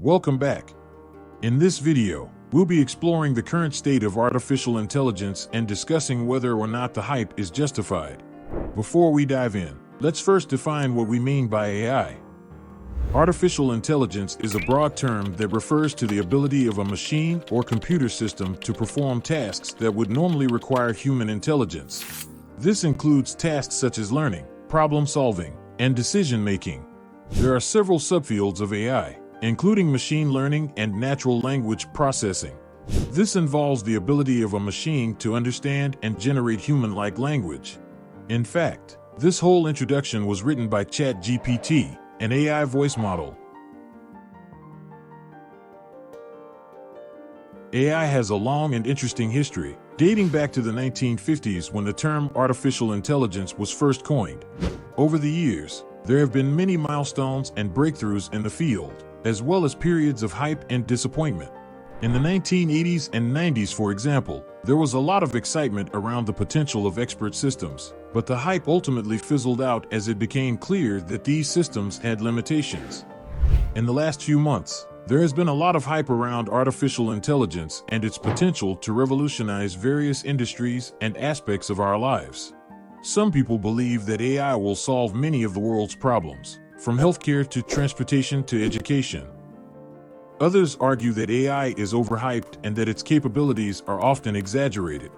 Welcome back. In this video, we'll be exploring the current state of artificial intelligence and discussing whether or not the hype is justified. Before we dive in, let's first define what we mean by AI. Artificial intelligence is a broad term that refers to the ability of a machine or computer system to perform tasks that would normally require human intelligence. This includes tasks such as learning, problem solving, and decision making. There are several subfields of AI, including machine learning and natural language processing. This involves the ability of a machine to understand and generate human-like language. In fact, this whole introduction was written by ChatGPT, an AI voice model. AI has a long and interesting history, dating back to the 1950s when the term artificial intelligence was first coined. Over the years, there have been many milestones and breakthroughs in the field, as well as periods of hype and disappointment. In the 1980s and 90s, for example, there was a lot of excitement around the potential of expert systems, but the hype ultimately fizzled out as it became clear that these systems had limitations. In the last few months, there has been a lot of hype around artificial intelligence and its potential to revolutionize various industries and aspects of our lives. Some people believe that AI will solve many of the world's problems, from healthcare to transportation to education. Others argue that AI is overhyped and that its capabilities are often exaggerated.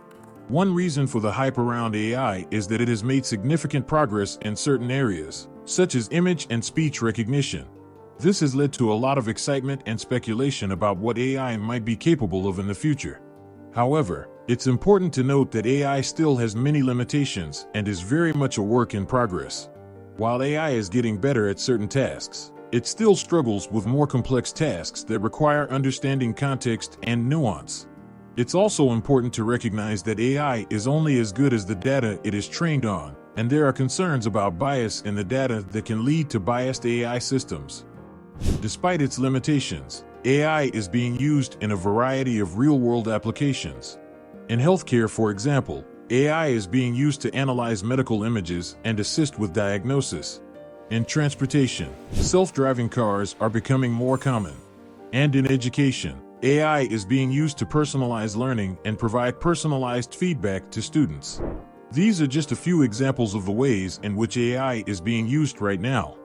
One reason for the hype around AI is that it has made significant progress in certain areas, such as image and speech recognition. This has led to a lot of excitement and speculation about what AI might be capable of in the future. However, it's important to note that AI still has many limitations and is very much a work in progress. While AI is getting better at certain tasks, it still struggles with more complex tasks that require understanding context and nuance. It's also important to recognize that AI is only as good as the data it is trained on, and there are concerns about bias in the data that can lead to biased AI systems. Despite its limitations, AI is being used in a variety of real-world applications. In healthcare, for example, AI is being used to analyze medical images and assist with diagnosis. In transportation, self-driving cars are becoming more common. And in education, AI is being used to personalize learning and provide personalized feedback to students. These are just a few examples of the ways in which AI is being used right now.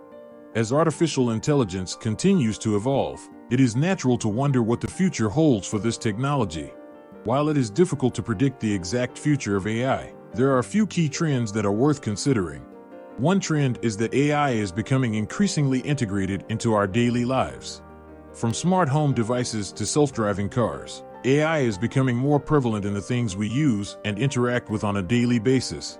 As artificial intelligence continues to evolve, it is natural to wonder what the future holds for this technology. While it is difficult to predict the exact future of AI, there are a few key trends that are worth considering. One trend is that AI is becoming increasingly integrated into our daily lives. From smart home devices to self-driving cars, AI is becoming more prevalent in the things we use and interact with on a daily basis.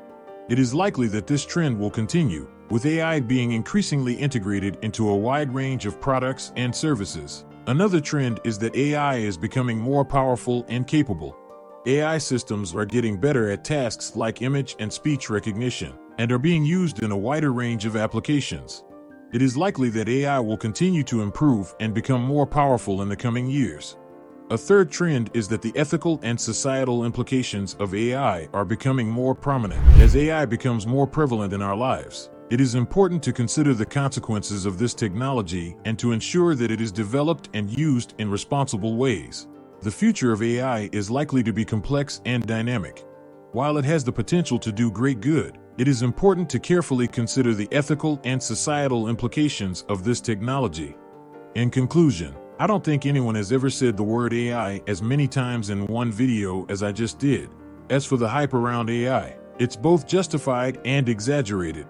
It is likely that this trend will continue, with AI being increasingly integrated into a wide range of products and services. Another trend is that AI is becoming more powerful and capable. AI systems are getting better at tasks like image and speech recognition, and are being used in a wider range of applications. It is likely that AI will continue to improve and become more powerful in the coming years. A third trend is that the ethical and societal implications of AI are becoming more prominent. As AI becomes more prevalent in our lives, it is important to consider the consequences of this technology and to ensure that it is developed and used in responsible ways. The future of AI is likely to be complex and dynamic. While it has the potential to do great good, it is important to carefully consider the ethical and societal implications of this technology. In conclusion, I don't think anyone has ever said the word AI as many times in one video as I just did. As for the hype around AI, it's both justified and exaggerated.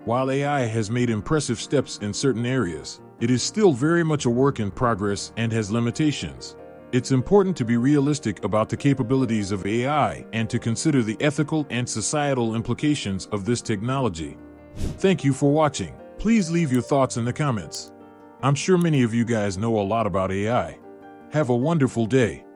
While AI has made impressive steps in certain areas, it is still very much a work in progress and has limitations. It's important to be realistic about the capabilities of AI and to consider the ethical and societal implications of this technology. Thank you for watching. Please leave your thoughts in the comments. I'm sure many of you guys know a lot about AI. Have a wonderful day.